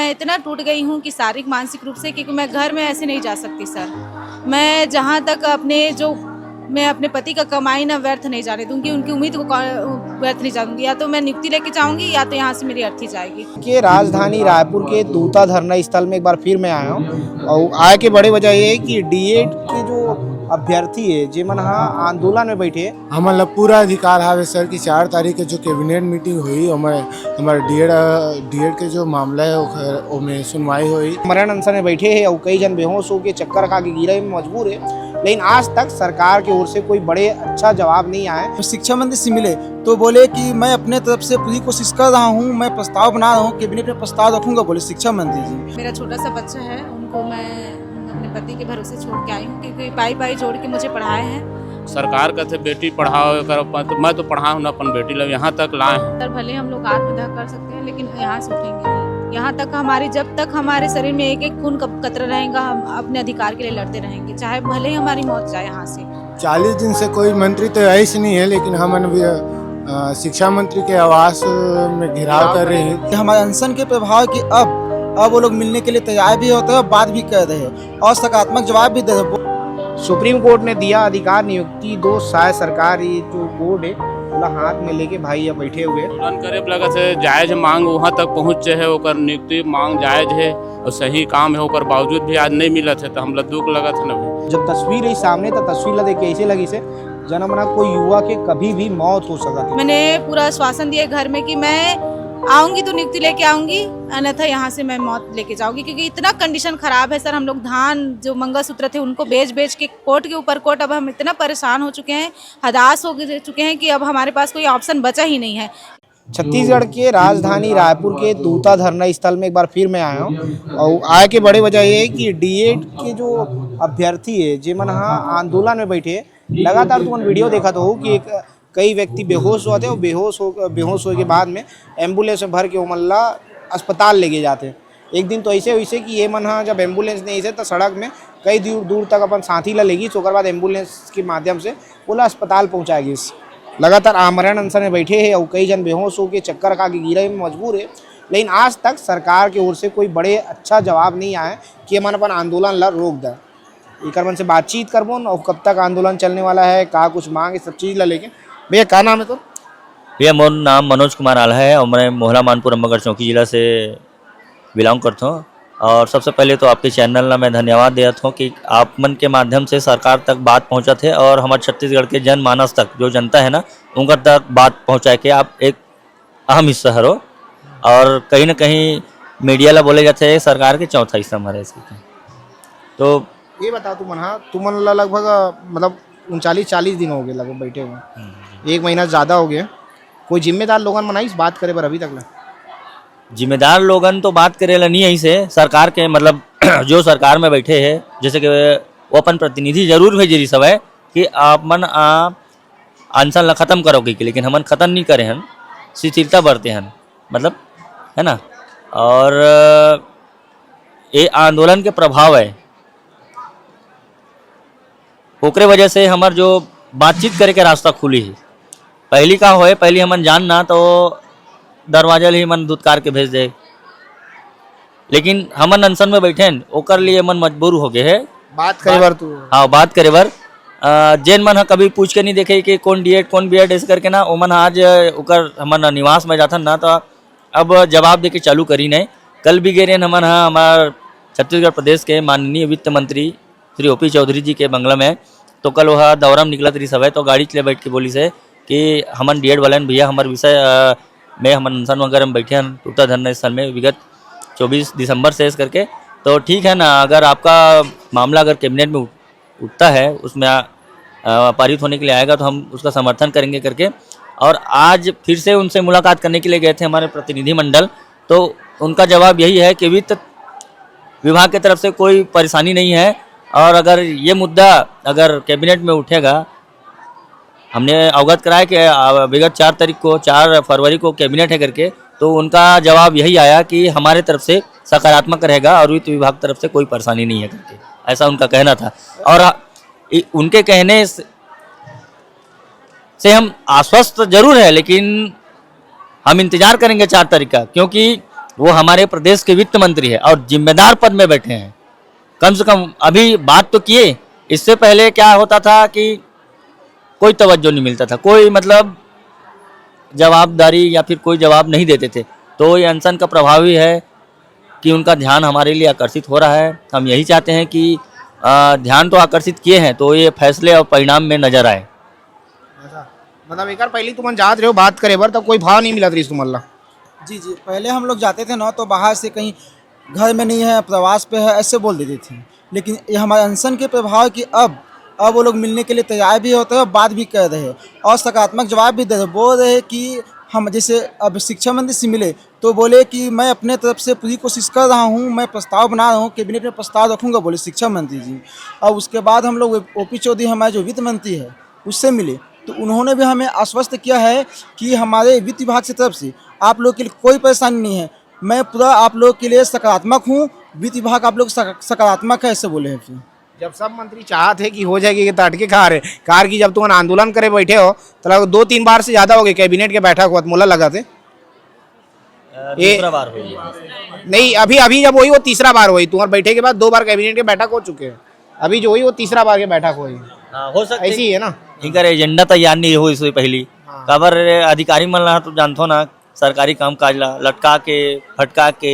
मैं इतना टूट गई हूँ कि शारीरिक मानसिक रूप से, क्योंकि मैं घर में ऐसे नहीं जा सकती सर। मैं जहाँ तक मैं अपने पति का कमाई ना व्यर्थ नहीं जाने दूंगी, उनकी उम्मीद को व्यर्थ नहीं जाऊंगी। या तो मैं नियुक्ति लेके जाऊंगी या तो यहाँ से मेरी अर्थी जाएगी। कि राजधानी रायपुर के दूता धरना स्थल में एक बार फिर मैं आया हूँ और आए के बड़े वजह ये है कि डीएड के जो अभ्यर्थी है जेमन हाँ आंदोलन में बैठे हमारा पूरा अधिकार है सर कि 4 तारीख के जो कैबिनेट मीटिंग हुई हमारे डीएड के जो मामला है उसमें सुनवाई हुई। मरण अनशन में बैठे हैं और कई जन बेहोश होकर चक्कर खा के गिरे में मजबूर है, लेकिन आज तक सरकार की ओर से कोई बड़े अच्छा जवाब नहीं आया है। शिक्षा मंत्री से मिले तो बोले कि मैं अपने तरफ से पूरी कोशिश कर रहा हूँ, मैं प्रस्ताव बना रहा हूँ, कैबिनेट में प्रस्ताव रखूंगा, बोले शिक्षा मंत्री जी। मेरा छोटा सा बच्चा है, उनको मैं अपने पति के भरोसे छोड़ के आई हूँ, क्योंकि पाई जोड़ के मुझे पढ़ाए हैं। सरकार कहते बेटी पढ़ाओ कर, मैं तो पढ़ा हूँ ना अपन बेटी लोग यहाँ तक लाए हैं। सर भले हम लोग आत्मदाह कर सकते हैं, लेकिन यहाँ से उठेंगे नहीं। यहाँ तक जब तक हमारे शरीर में एक एक खून कतरा रहेगा, हम अपने अधिकार के लिए लड़ते रहेंगे, चाहे भले ही हमारी मौत जाए यहाँ से। 40 दिन से कोई मंत्री तो ऐसे नहीं है, लेकिन हम शिक्षा मंत्री के आवास में घेराव कर रहे हैं। हमारे अनशन के प्रभाव की अब वो लोग मिलने के लिए तैयार भी होते हैं, बात भी कर रहे हैं और सकारात्मक जवाब भी दे रहे हैं। सुप्रीम कोर्ट ने दिया अधिकार नियुक्ति दो, शायद सरकार ये जो बोर्ड है पूरा हाथ में लेके भाई अब बैठे हुए आंदोलन करे लगा से जायज मांग वहाँ तक पहुँचे है, ओकर नियुक्ति मांग जायज है और सही काम है, ओकर बावजूद भी आज नहीं मिला थे तो हम दुख लगा था ना। जब तस्वीर है सामने तो तस्वीर ला देख के ऐसे लगी से जनमना कोई युवा के कभी भी मौत हो सकती। मैंने पूरा आश्वासन दिया घर में कि मैं आऊंगी तो नियुक्ति लेके आऊंगी, अन्यथा यहाँ से मैं मौत लेके जाऊंगी, क्योंकि इतना कंडीशन खराब है सर। हम लोग धान जो मंगलसूत्र थे उनको बेच के कोर्ट के ऊपर कोर्ट, अब हम इतना परेशान हो चुके हैं, हताश हो चुके हैं कि अब हमारे पास कोई ऑप्शन बचा ही नहीं है। छत्तीसगढ़ के राजधानी रायपुर के दूता धरना स्थल में एक बार फिर मैं आया हूँ और आए के बड़े वजह ये है कि डीएड के जो अभ्यर्थी है जेमन हाँ आंदोलन में बैठे लगातार तुम वीडियो देखा तो हो कि कई व्यक्ति बेहोश हुआ थे और बेहोश होने के बाद में एम्बुलेंस में भर के उमल्ला अस्पताल लेके जाते। एक दिन तो ऐसे वैसे कि ये मन हाँ जब एम्बुलेंस नहीं ऐसे तो सड़क में कई दूर तक अपन साथी ला लेगी, तो बाद एम्बुलेंस के माध्यम से पूरा अस्पताल पहुँचाएगी। लगातार आमरण अनशन में बैठे हैं और कई जन बेहोश होकर चक्कर खा के गिरे में मजबूर है, लेकिन आज तक सरकार की ओर से कोई बड़े अच्छा जवाब नहीं आया कि मन अपन आंदोलन ला रोक दे। एक मन से बातचीत करबो और कब तक आंदोलन चलने वाला है, कहा कुछ मांग सब चीज़ ला लेके। भैया क्या नाम है तो? भैया मोर नाम मनोज कुमार आला है और मैं मोहला मानपुर अम्बागढ़ चौकी जिला से बिलोंग करता हूँ। और सबसे पहले तो आपके चैनल ला मैं धन्यवाद देता हूँ कि आप मन के माध्यम से सरकार तक बात पहुँचा थे और हमारे छत्तीसगढ़ के जनमानस तक जो जनता है ना उनका तक बात पहुँचाए के आप एक अहम हिस्सा हो। और कहीं ना कहीं मीडिया ला बोले जाते हैं सरकार के चौथा हिस्सा हमारे इसके। तो ये बताओ तुमन ला लगभग मतलब 39-40 दिन हो गए लगभग बैठे हुए, 1 महीना ज़्यादा हो गया। कोई जिम्मेदार लोगन मना इस बात करे पर अभी तक ना? जिम्मेदार लोगन तो बात करेला नहीं ऐसे सरकार के, मतलब जो सरकार में बैठे हैं जैसे कि वो अपन प्रतिनिधि जरूर भेजे रही सब है कि आप मन अनशन ला खत्म करोगे कि, लेकिन हमन खत्म नहीं करे हन, शिथिलता बढ़ते हैं मतलब है ना। और ये आंदोलन के प्रभाव है, ओकरे वजह से हमार जो बातचीत करे के रास्ता खुली है। पहली का होए पहली हमन जानना तो दरवाजा ही मन दुत्कार के भेज दे, लेकिन हमन अनशन में बैठे ओकर लिए मन मजबूर हो गए है बात करे बर। तू हाँ बात करे बर जेन मन कभी पूछ के नहीं देखे कि कौन डीएड कौन बीएड ऐसे करके ना ओमन आज ओकर हमन निवास में जाथन ना तो अब जवाब दे के चालू करी नहीं। कल भी गए हमन हाँ हमार छत्तीसगढ़ प्रदेश के माननीय वित्त मंत्री श्री ओपी चौधरी जी के बंगला में, तो कल वह दौरा में निकलत रही सब है तो गाड़ी चले बैठ के बोली से कि हमन डीएड वाले भैया हमारे विषय में हम अनशन वगैरह में बैठे हैं दूता धरना स्थल में विगत 24 दिसंबर से इस करके। तो ठीक है ना, अगर आपका मामला अगर कैबिनेट में उठता है उसमें पारित होने के लिए आएगा तो हम उसका समर्थन करेंगे करके। और आज फिर से उनसे मुलाकात करने के लिए गए थे हमारे प्रतिनिधि मंडल, तो उनका जवाब यही है कि वित्त विभाग की तरफ से कोई परेशानी नहीं है और अगर ये मुद्दा अगर कैबिनेट में उठेगा, हमने अवगत कराया कि विगत 4 फरवरी को कैबिनेट है करके, तो उनका जवाब यही आया कि हमारे तरफ से सकारात्मक रहेगा और वित्त विभाग तरफ से कोई परेशानी नहीं है करके, ऐसा उनका कहना था। और उनके कहने से हम आश्वस्त जरूर है, लेकिन हम इंतजार करेंगे 4 तारीख का, क्योंकि वो हमारे प्रदेश के वित्त मंत्री है और जिम्मेदार पद में बैठे हैं। कम से कम अभी बात तो किए, इससे पहले क्या होता था कि कोई तवज्जो नहीं मिलता था, कोई मतलब जवाबदारी या फिर कोई जवाब नहीं देते थे। तो ये अनशन का प्रभाव ही है कि उनका ध्यान हमारे लिए आकर्षित हो रहा है। हम यही चाहते हैं कि ध्यान तो आकर्षित किए हैं तो ये फैसले और परिणाम में नजर आए। मतलब एक बार पहले तुम जात रहे हो बात करे बर तब कोई भाव नहीं मिला त्रिस तुमल्ला। जी जी, पहले हम लोग जाते थे ना तो बाहर से कहीं घर में नहीं है, प्रवास पे है, ऐसे बोल देते थे। लेकिन ये हमारे अनशन के प्रभाव कि अब वो लोग मिलने के लिए तैयार भी होते हैं और बात भी कर रहे हैं और सकारात्मक जवाब भी दे रहे हैं। बोल रहे हैं कि हम जैसे अब शिक्षा मंत्री से मिले तो बोले कि मैं अपने तरफ से पूरी कोशिश कर रहा हूँ, मैं प्रस्ताव बना रहा हूँ, कैबिनेट में प्रस्ताव रखूँगा, बोले शिक्षा मंत्री जी। और उसके बाद हम लोग ओपी चौधरी हमारे जो वित्त मंत्री है उससे मिले तो उन्होंने भी हमें आश्वस्त किया है कि हमारे वित्त विभाग की तरफ से आप लोग के लिए कोई परेशानी नहीं है, मैं पूरा आप लोग के लिए सकारात्मक हूँ, वित्त विभाग आप लोग सकारात्मक है, ऐसे बोले हैं। फिर जब सब मंत्री चाहते हैं कि हो जाएगी तो अटके खा रहे कार की, जब तुम आंदोलन करे बैठे हो तो लगभग 2-3 बार से ज्यादा हो गए कैबिनेट के बैठक हुआ मोला लगा थे दूसरा बार हुई है। नहीं, अभी अभी जब हुई वो तीसरा बार हुई, तुम्हारे बैठे के बाद 2 बार कैबिनेट के बैठक हो चुके हैं, अभी जो हुई वो तीसरा बार के बैठक हुई। हो सकता ऐसी ही है ना। इनका एजेंडा तैयार नहीं हुई इससे पहली खबर अधिकारी मन ला तो जानथो ना सरकारी काम काज ला लटका के फटका के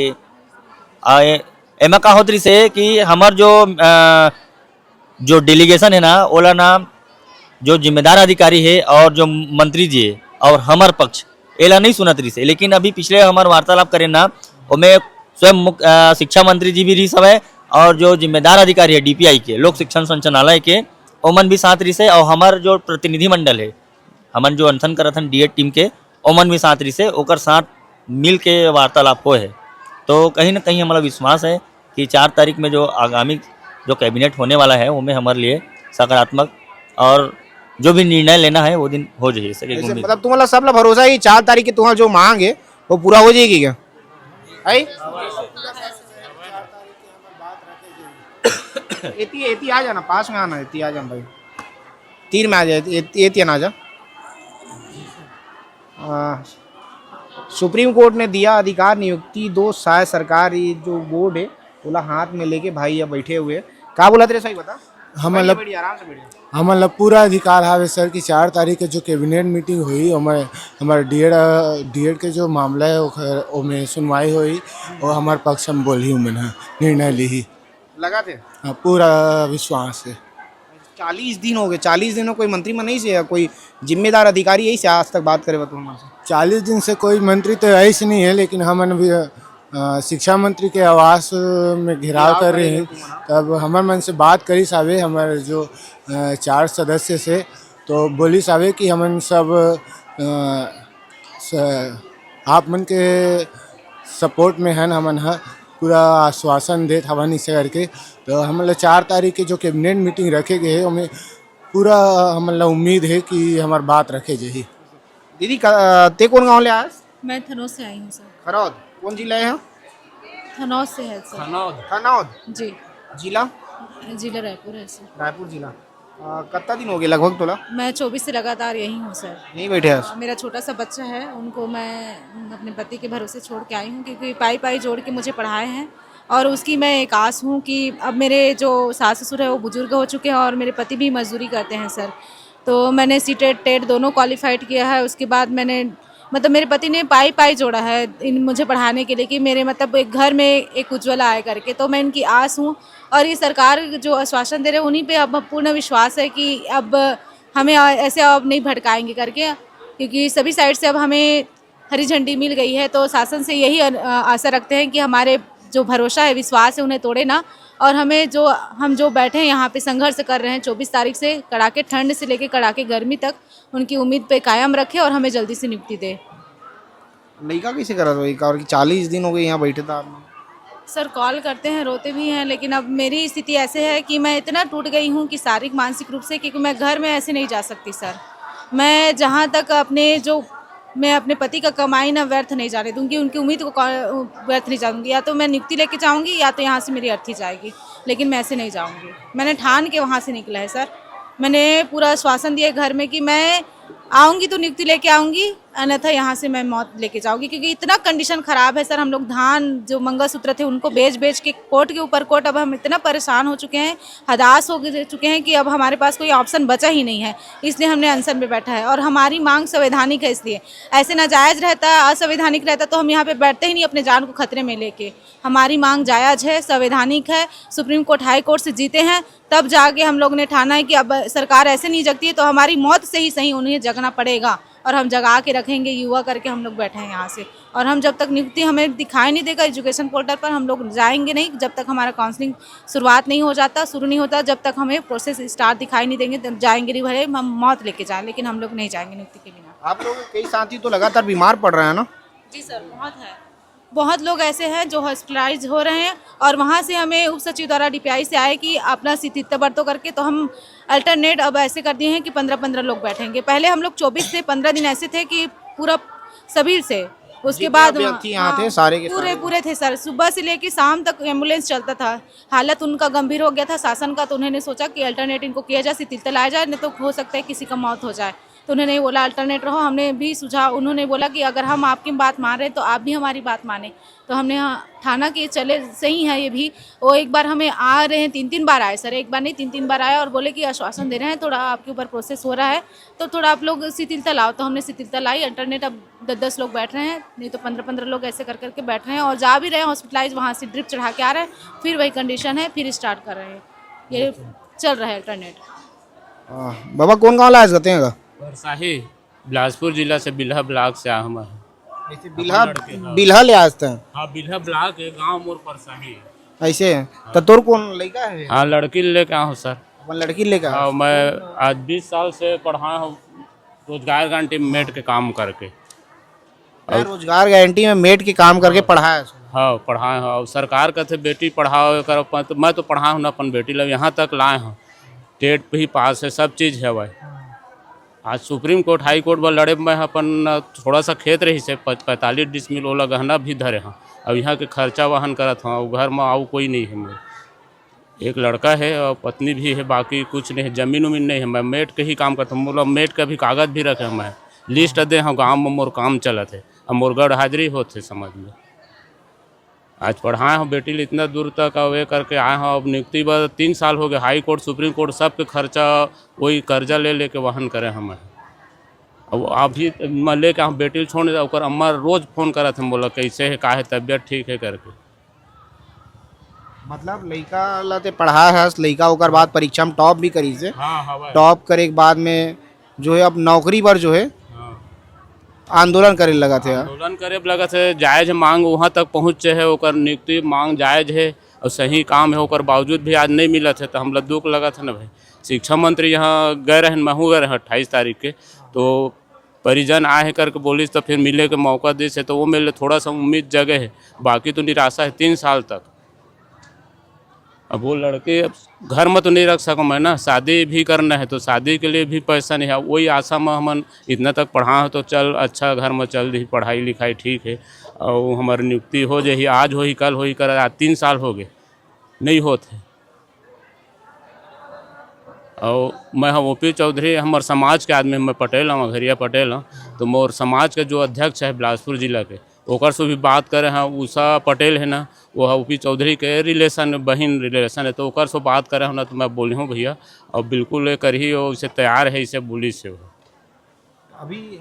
एमा का होतरी से कि हमार जो डेलीगेशन है ना ओला नाम जो जिम्मेदार अधिकारी है और जो मंत्री जी है और हमार पक्ष एला नहीं सुनत रही से। लेकिन अभी पिछले हमार वार्तालाप करें ना उसमें स्वयं शिक्षा मंत्री जी भी रही सब है और जो जिम्मेदार अधिकारी है डीपीआई के लोक शिक्षण संचालनालय के ओमन भी साथ रही से और हमार जो प्रतिनिधि मंडल है हमन जो अनशन करत हन डीएड टीम के ओमन भी साथ रही से ओकर साथ मिल के वार्तालाप हो है। तो कहीं ना कहीं हमारा विश्वास है कि 4 तारीख में जो आगामी जो कैबिनेट होने वाला है उनमें हमारे लिए सकारात्मक और जो भी निर्णय लेना है वो दिन हो जाए सके। मतलब तुम्हारा सब भरोसा है कि 4 तारीख की तुम्हारा जो मांग है वो पूरा हो जाएगी क्या? एती आ जाना, पास में आना, एती आ जाना भाई, 3 में आ जाए, एती ना आ जा। सुप्रीम कोर्ट ने दिया अधिकार नियुक्ति 2 सहायक सरकारी जो बोर्ड है बोला हाथ में लेके भाई अब बैठे हुए क्या बोला तेरे सही बता। हम मतलब आराम से बैठे हमारा पूरा अधिकार है सर कि 4 तारीख के जो कैबिनेट मीटिंग हुई हमारे डीएड के जो मामला है उसमें सुनवाई हुई और हमारे पक्ष हम बोल ही मैंने निर्णय ली ही लगा थे। हाँ, पूरा विश्वास है। 40 दिन हो गए, 40 दिन में कोई मंत्री में नहीं से कोई जिम्मेदार अधिकारी यही से आज तक बात करे तुम 40 दिन से कोई मंत्री तो ऐसे नहीं है, लेकिन हम भी शिक्षा मंत्री के आवास में घेराव कर रहे हैं। तब हमारे मन से बात करी सावे हमारे जो 4 सदस्य से तो बोली सावे कि हमन सब आप मन के सपोर्ट में हैं, हमन है पूरा आश्वासन देत हवन इसे करके। तो हम लोग 4 तारीख के जो कैबिनेट मीटिंग रखे गए हैं उनमें पूरा हम लोग उम्मीद है कि हमारी बात रखे जाए। दीदी ते कौन गाँव ले आज? मैं थनौद से आई हूँ सर। खरौद कौन जिला है? थनौद से है सर। खनौद जी, जिला जिला रायपुर है सर। रायपुर जिला। कितना दिन हो गए लगभग तोला? मैं 24 से लगातार यहीं हूँ सर। नहीं बैठे आज? मेरा छोटा सा बच्चा है, उनको मैं अपने पति के भरोसे छोड़ के आई हूँ क्योंकि पाई जोड़ के मुझे पढ़ाए हैं और उसकी मैं एक आस हूँ कि अब मेरे जो सास ससुर है वो बुजुर्ग हो चुके हैं और मेरे पति भी मजदूरी करते हैं सर। तो मैंने सीटेट टेट दोनों क्वालिफाइड किया है। उसके बाद मैंने मतलब मेरे पति ने पाई जोड़ा है मुझे पढ़ाने के लिए कि मेरे मतलब एक घर में एक उज्ज्वला आए करके। तो मैं इनकी आस हूँ और ये सरकार जो आश्वासन दे रहे हैं उन्हीं पे अब पूर्ण विश्वास है कि अब हमें ऐसे अब नहीं भटकाएंगे करके, क्योंकि सभी साइड से अब हमें हरी झंडी मिल गई है। तो शासन से यही आशा रखते हैं कि हमारे जो भरोसा है विश्वास है उन्हें तोड़े ना और हमें हम जो बैठे हैं यहाँ पे संघर्ष कर रहे हैं 24 तारीख से कड़ाके ठंड से लेकर कड़ाके गर्मी तक उनकी उम्मीद पे कायम रखे और हमें जल्दी से नियुक्ति दे। लड़का कैसे करा था और 40 दिन हो गए यहाँ बैठे था आपने? सर कॉल करते हैं, रोते भी हैं, लेकिन अब मेरी स्थिति ऐसे है कि मैं इतना टूट गई हूँ कि शारीरिक मानसिक रूप से, क्योंकि मैं घर में ऐसे नहीं जा सकती सर। मैं जहाँ तक मैं अपने पति का कमाई ना व्यर्थ नहीं जाने दूंगी, उनकी उम्मीद को व्यर्थ नहीं जाऊंगी। या तो मैं नियुक्ति लेके जाऊंगी या तो यहाँ से मेरी अर्थी जाएगी, लेकिन मैं ऐसे नहीं जाऊंगी। मैंने ठान के वहाँ से निकला है सर। मैंने पूरा आश्वासन दिया घर में कि मैं आऊँगी तो नियुक्ति लेके आऊँगी, अन्यथा यहाँ से मैं मौत लेके जाऊंगी, क्योंकि इतना कंडीशन ख़राब है सर। हम लोग धान जो मंगलसूत्र थे उनको बेच बेच के कोर्ट के ऊपर कोर्ट, अब हम इतना परेशान हो चुके हैं, हताश हो चुके हैं कि अब हमारे पास कोई ऑप्शन बचा ही नहीं है। इसलिए हमने अनशन में बैठा है और हमारी मांग संवैधानिक है। इसलिए ऐसे नाजायज़ रहता, असंवैधानिक रहता तो हम यहाँ पे बैठते ही नहीं अपने जान को खतरे में लेके। हमारी मांग जायज़ है, संवैधानिक है, सुप्रीम कोर्ट हाई कोर्ट से जीते हैं, तब जाके हम लोग ने ठाना है कि अब सरकार ऐसे नहीं जगती है तो हमारी मौत से ही सही उन्हें जगना पड़ेगा, और हम जगा के रखेंगे। युवा करके हम लोग बैठे हैं यहाँ से, और हम जब तक नियुक्ति हमें दिखाई नहीं देगा एजुकेशन पोर्टल पर, हम लोग जाएंगे नहीं जब तक हमारा काउंसलिंग शुरुआत नहीं हो जाता, शुरू नहीं होता। जब तक हमें प्रोसेस स्टार्ट दिखाई नहीं देंगे तब जाएंगे नहीं, भले हम मौत लेके जाएं, लेकिन हम लोग नहीं जाएंगे नियुक्ति के बिना। आप लोग कई साथी तो लगातार बीमार पड़ रहे हैं ना? जी सर, बहुत है। बहुत लोग ऐसे हैं जो हॉस्पिटलाइज हो रहे हैं, और वहाँ से हमें उप सचिव द्वारा DPI से आए कि अपना स्थिति बरतो करके, तो हम अल्टरनेट अब ऐसे कर दिए हैं कि 15-15 लोग बैठेंगे। पहले हम लोग 24 से 15 दिन ऐसे थे कि पूरा सभी से, उसके बाद यहाँ थे सारे के पूरे थे सर। सुबह से लेकर शाम तक एम्बुलेंस चलता था। हालत उनका गंभीर हो गया था शासन का, तो उन्होंने सोचा कि अल्टरनेट इनको किया जाए, शिथिलता लाया जाए, नहीं तो हो सकता है किसी का मौत हो जाए। तो उन्होंने बोला अल्टरनेट रहो। हमने भी सुझाव, उन्होंने बोला कि अगर हम आपकी बात मान रहे हैं तो आप भी हमारी बात माने। तो हमने ठाना कि चले सही है ये भी। वो एक बार हमें आ रहे हैं, 3-3 बार आए सर, एक बार नहीं 3-3 बार आए और बोले कि आश्वासन दे रहे हैं, थोड़ा आपके ऊपर प्रोसेस हो रहा है तो थोड़ा आप लोग शिथिलता लाओ। तो हमने शिथिलता लाई। अल्टरनेट अब 10-10 लोग बैठ रहे हैं, नहीं तो 15-15 लोग ऐसे कर करके बैठ रहे हैं, और जा भी रहे हैं हॉस्पिटलाइज, वहाँ से ड्रिप चढ़ा के आ रहे हैं, फिर वही कंडीशन है, फिर स्टार्ट कर रहे हैं। ये चल रहा है अल्टरनेट। बाबा कौन गाँव लाए कहते हैं? परसाही बिलासपुर जिला से, बिल्हा ब्लॉक से हम हैं। ऐसे बिल्हा ले आते हैं? हाँ, बिल्हा ब्लॉक है, गांव मोर परसाही है। ऐसे है तो तोर कौन लड़का है? हाँ, लड़की लेके आया हूँ सर। अपन लड़की लेकर हाँ, मैं आज 20 साल से पढ़ा हूँ रोजगार गारंटी में मेट के काम करके। रोजगार गारंटी में मेट के काम करके पढ़ा है? हाँ, पढ़ाए हो। और सरकार का थे बेटी पढ़ाओ कर, तो मैं तो पढ़ा हूँ ना अपन बेटी लोग, यहाँ तक लाए हूँ, टेट पे ही पास है, सब चीज़ है भाई। आज सुप्रीम कोर्ट हाई कोर्ट पर लड़े में अपन थोड़ा सा खेत रही से 45 डिसमिल ओला गहना भी धरे हैं। अब यहाँ के खर्चा वहन करत हूँ, घर में आऊ कोई नहीं है मेरे। एक लड़का है और पत्नी भी है, बाकी कुछ नहीं है, जमीन उमीन नहीं है। मैं मेट के ही काम करता हूँ, मतलब मेट का भी कागज़ भी रखे हैं, मैं लिस्ट दे हूँ, गाँव में मोर काम चलत है, अब मोर गढ़ हाजिरी होते समझ लो। आज पढ़ाए हूँ बेटी ले इतना दूर तक, वे करके आए हूँ। अब नियुक्ति बाद 3 साल हो गए, हाई कोर्ट सुप्रीम कोर्ट सबके खर्चा वही कर्जा ले लेके वहन करे हमें। अब अभी मैं लेके आऊँ बेटी छोड़, और अम्मा रोज़ फ़ोन करा थे, बोला कैसे है, का है, तबीयत ठीक है करके। मतलब लड़का लाते पढ़ा है, लड़का होकर बाद परीक्षा में टॉप भी करी से। हाँ, टॉप करे के बाद में जो है अब नौकरी पर जो है आंदोलन करे लगा थे। आंदोलन करे लगा थे, जायज मांग वहाँ तक पहुँचे है, ओकर नियुक्ति मांग जायज है और सही काम है, ओकर बावजूद भी आज नहीं मिला थे, तो हम लोग दुख लगा था ना भाई। शिक्षा मंत्री यहाँ गए रहे, महू गए रहे 28 तारीख के, तो परिजन आए करके बोली तो फिर मिले के मौका दे से, तो वो मेरे थोड़ा सा उम्मीद जगह है, बाकी तो निराशा है 3 साल तक। अब वो लड़के घर में तो नहीं रख सकूँ मैं ना, शादी भी करना है तो शादी के लिए भी पैसा नहीं है। वही आशा में हम इतना तक पढ़ा हो तो चल अच्छा घर में चल रही, पढ़ाई लिखाई ठीक है, और हमारी नियुक्ति हो जाए, आज हो ही कल हो ही कर, आज 3 साल हो गए नहीं होते। और मैं OP चौधरी हमारे समाज के आदमी, मैं पटेल हूँ, घरिया पटेल हूँ, तो मोर समाज के जो अध्यक्ष है बिलासपुर जिला के, ओकर से भी बात करे हैं। उषा पटेल है ना, वो OP चौधरी के रिलेशन, बहन रिलेशन है, तो ओकर से बात करे हो ना, तो मैं बोली हूँ भैया, और बिल्कुल ये करी हो, इसे तैयार है, इसे बोली से हो। अभी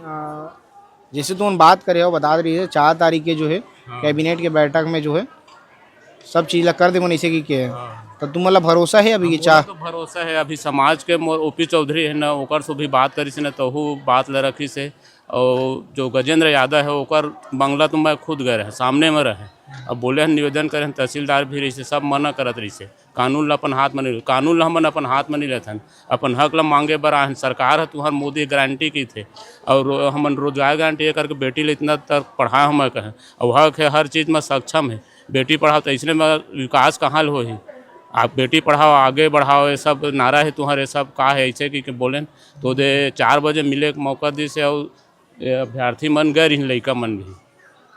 जैसे तुम बात करे हो, बता रही है 4 तारीख के जो है कैबिनेट के बैठक में जो है सब चीज़ कर दे मन ऐसे की के है, तो तुम मतलब भरोसा है अभी? तो भरोसा है अभी समाज के मोर OP चौधरी है ना, ओकर से भी बात करी से ना, तो वो बात ले रखी से। और जो गजेंद्र यादव है, ओकर बंगला तो मैं खुद गए रहे, सामने में रहे, अब बोले निवेदन करें, तहसीलदार भी रही से, सब मना करत रही से, कानून ला अपन हाथ में नहीं, कानून ला हमन अपन हाथ में नहीं लेते, अपन हक ला मांगे बर आए। सरकार है तुम्हार मोदी गारंटी की थे, और हमन रोजगार गारंटी ये करके बेटी ले इतना तक पढ़ाए हम कहें, और हक है, हर चीज़ में सक्षम है। बेटी पढ़ाओ तो इसलिए में विकास कहाँ हो ही, आप बेटी पढ़ाओ आगे बढ़ाओ, ये सब नारा है तुम्हारे, सब का है ऐसे कि बोलें तो दे 4 बजे मिले मौका दी से, और अभ्यर्थी मन गए रही, लड़का मन भी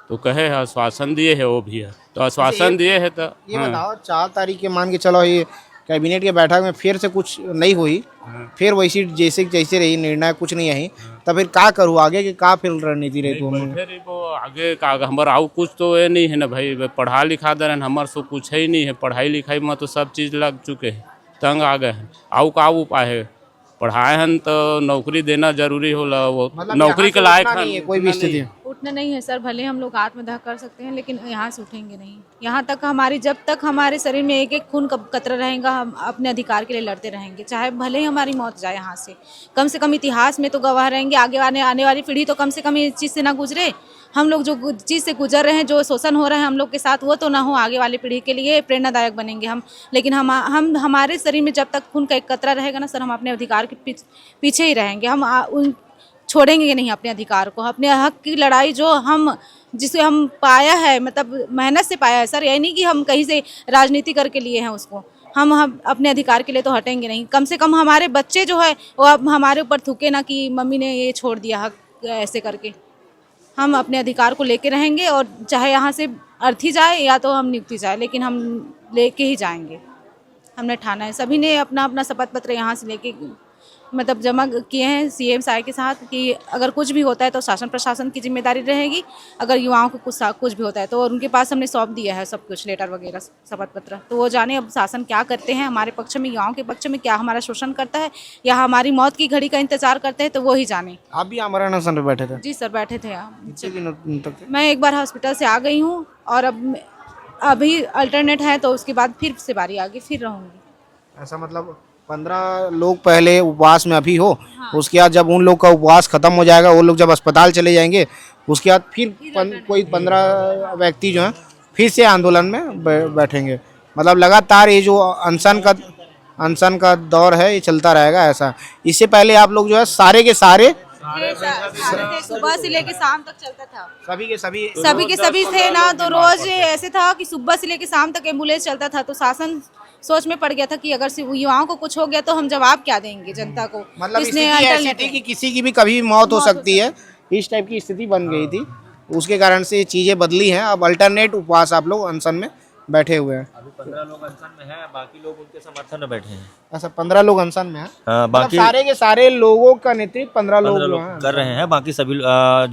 तो कहे आश्वासन दिए है, वो भी है तो आश्वासन दिए है। तो ये बताओ 4 तारीख के मान के चलो, ये कैबिनेट के बैठक में फिर से कुछ नहीं हुई, फिर वैसी जैसे रही, निर्णय कुछ नहीं है, तो फिर का करूँ आगे के का फिर रणनीति रही तो बैठे रही वो आगे का हमारा आउ कुछ तो ये नहीं है ना भाई, पढ़ा लिखा दे रहे हमारे से कुछ ही नहीं है। पढ़ाई लिखाई में तो सब चीज़ लग चुके हैं, तंग आ गए हैं। आउ का उपाय है, पढ़ाए हैं तो नौकरी देना जरूरी होला, वो मतलब नौकरी के लायक नहीं है कोई भी स्थिति है। उठना नहीं है सर, भले हम लोग आत्मदाह कर सकते हैं लेकिन यहाँ से उठेंगे नहीं। यहाँ तक हमारी, जब तक हमारे शरीर में एक एक खून का कतरा रहेगा हम अपने अधिकार के लिए लड़ते रहेंगे, चाहे भले ही हमारी मौत जाए यहाँ से। कम से कम इतिहास में तो गवाह रहेंगे, आगे आने वाली पीढ़ी तो कम से कम इस चीज़ से ना गुजरे। हम लोग जो चीज़ से गुजर रहे हैं, जो शोषण हो रहा है हम लोग के साथ, वो तो ना हो आगे वाली पीढ़ी के लिए प्रेरणादायक बनेंगे हम। लेकिन हम हमारे शरीर में जब तक खून का एक कतरा रहेगा ना सर, हम अपने अधिकार के पीछे ही रहेंगे। हम उन छोड़ेंगे नहीं अपने अधिकार को, अपने हक की लड़ाई जो हम जिसे हम पाया है, मतलब मेहनत से पाया है सर। यही नहीं कि हम कहीं से राजनीति करके लिए हैं उसको। हम अपने अधिकार के लिए तो हटेंगे नहीं। कम से कम हमारे बच्चे जो है वो अब हमारे ऊपर थूके ना कि मम्मी ने ये छोड़ दिया हक ऐसे करके। हम अपने अधिकार को लेके रहेंगे और चाहे यहाँ से अर्थी जाए या तो हम नियुक्ति जाए, लेकिन हम लेके ही जाएंगे। हमने ठाना है, सभी ने अपना अपना शपथ पत्र यहाँ से लेके मतलब जमा किए हैं सीएम साहब के साथ कि अगर कुछ भी होता है तो शासन प्रशासन की जिम्मेदारी रहेगी, अगर युवाओं को कुछ भी होता है तो उनके पास हमने सौंप दिया है सब कुछ, लेटर वगैरह शपथ पत्र। तो वो जाने अब शासन क्या करते हैं हमारे पक्ष में, युवाओं के पक्ष में, क्या हमारा शोषण करता है या हमारी मौत की घड़ी का इंतजार करते हैं, तो वो ही जाने। आप भी आमरण अनशन पे बैठे थे? जी सर, बैठे थे आप। कितने दिनों तक? मैं एक बार हॉस्पिटल से आ गई हूँ और अब अभी अल्टरनेट है, तो उसके बाद फिर से बारी आ गई, फिर रहूँगी। ऐसा मतलब 15 लोग पहले उपवास में अभी हो, उसके बाद जब उन लोग का उपवास खत्म हो जाएगा, वो लोग जब अस्पताल चले जाएंगे, उसके बाद फिर कोई 15 व्यक्ति जो हैं फिर से आंदोलन में बैठेंगे। मतलब लगातार ये जो अनशन का दौर है ये चलता रहेगा ऐसा। इससे पहले आप लोग जो है सारे के सारे सुबह से लेके शाम तक चलता था, सभी के सभी थे ना, तो रोज ऐसे था कि सुबह से लेके शाम तक एम्बुलेंस चलता था। तो शासन सोच में पड़ गया था कि अगर युवाओं को कुछ हो गया तो हम जवाब क्या देंगे जनता को। मतलब इसने स्थिति ऐसी थी कि किसी की भी कभी भी मौत हो सकती है, इस टाइप की स्थिति बन गई थी। उसके कारण से चीजें बदली हैं। अब अल्टरनेट उपवास आप लोग अनशन में बैठे हुए हैं। अभी 15 लोग अनशन में हैं, बाकी लोग उनके समर्थन में बैठे हैं। अच्छा, 15 लोग अनशन में हैं। बाकी सारे के सारे लोगों का नेतृत्व 15 लोग कर रहे हैं। बाकी सभी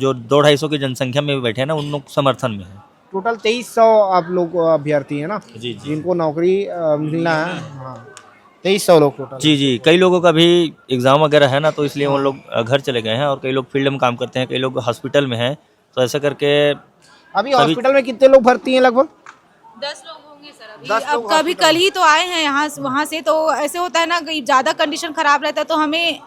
जो 200-250 की जनसंख्या में बैठे हैं ना, उन लोग समर्थन में है। टोटल 2300 आप लोग अभ्यर्थी हैं ना, जी जिनको नौकरी मिलना है। हाँ, 2300 लोग टोटल। जी कई लोगों का भी एग्जाम वगैरह है ना, तो इसलिए वो लोग घर चले गए हैं और कई लोग फील्ड में काम करते हैं, कई लोग हॉस्पिटल में हैं। तो ऐसा करके अभी हॉस्पिटल में कितने लोग भर्ती हैं? लगभग 10 लोग होंगे सर अभी। अब कभी कल ही तो आए हैं यहाँ वहाँ से। तो ऐसे होता है ना कि ज़्यादा कंडीशन खराब रहता है तो हमें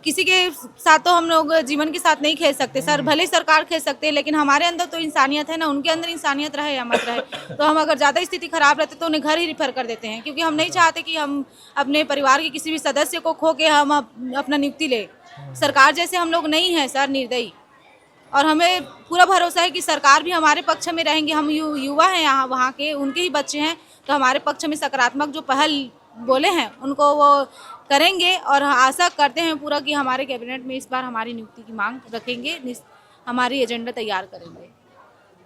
किसी के साथ तो हम लोग जीवन के साथ नहीं खेल सकते सर। भले ही सरकार खेल सकते हैं, लेकिन हमारे अंदर तो इंसानियत है ना, उनके अंदर इंसानियत रहे या मत रहे। तो हम अगर ज़्यादा स्थिति खराब रहते तो उन्हें घर ही रिफर कर देते हैं, क्योंकि हम नहीं चाहते कि हम अपने परिवार के किसी भी सदस्य को खो के हम अपना नियुक्ति ले। सरकार जैसे हम लोग नहीं हैं सर, निर्दयी। और हमें पूरा भरोसा है कि सरकार भी हमारे पक्ष में रहेंगे। हम युवा हैं यहाँ, वहाँ के उनके ही बच्चे हैं, तो हमारे पक्ष में सकारात्मक जो पहल बोले हैं उनको वो करेंगे। और आशा करते हैं पूरा कि हमारे कैबिनेट में इस बार हमारी नियुक्ति की मांग रखेंगे, हमारी एजेंडा तैयार करेंगे।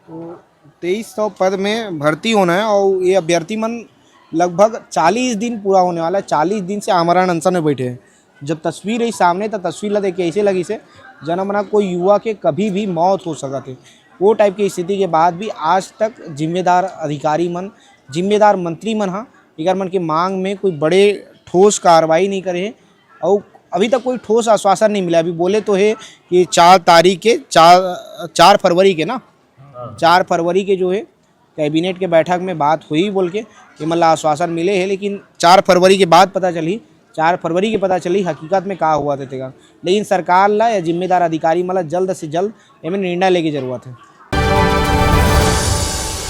तो 2300 पद में भर्ती होना है और ये अभ्यर्थी मन लगभग 40 दिन पूरा होने वाला है। 40 दिन से आमरण अनशन में बैठे हैं। जब तस्वीर रही सामने तो तस्वीर ला देख के ऐसे लगी से जनमना कोई युवा के कभी भी मौत हो सका थे। वो टाइप की स्थिति के बाद भी आज तक जिम्मेदार अधिकारी मन, जिम्मेदार मंत्री मन हाँ इगर मन की मांग में कोई बड़े ठोस कार्रवाई नहीं करे हैं और अभी तक कोई ठोस आश्वासन नहीं मिला। अभी बोले तो है कि 4 फरवरी के ना 4 फरवरी के जो है कैबिनेट के बैठक में बात हुई बोल के कि मतलब आश्वासन मिले हैं, लेकिन 4 फरवरी के बाद पता चली 4 फरवरी के पता चली हकीकत में कहा हुआ था। लेकिन सरकार ला या जिम्मेदार अधिकारी मतलब जल्द से जल्द इनमें निर्णय लेके जरूरत है।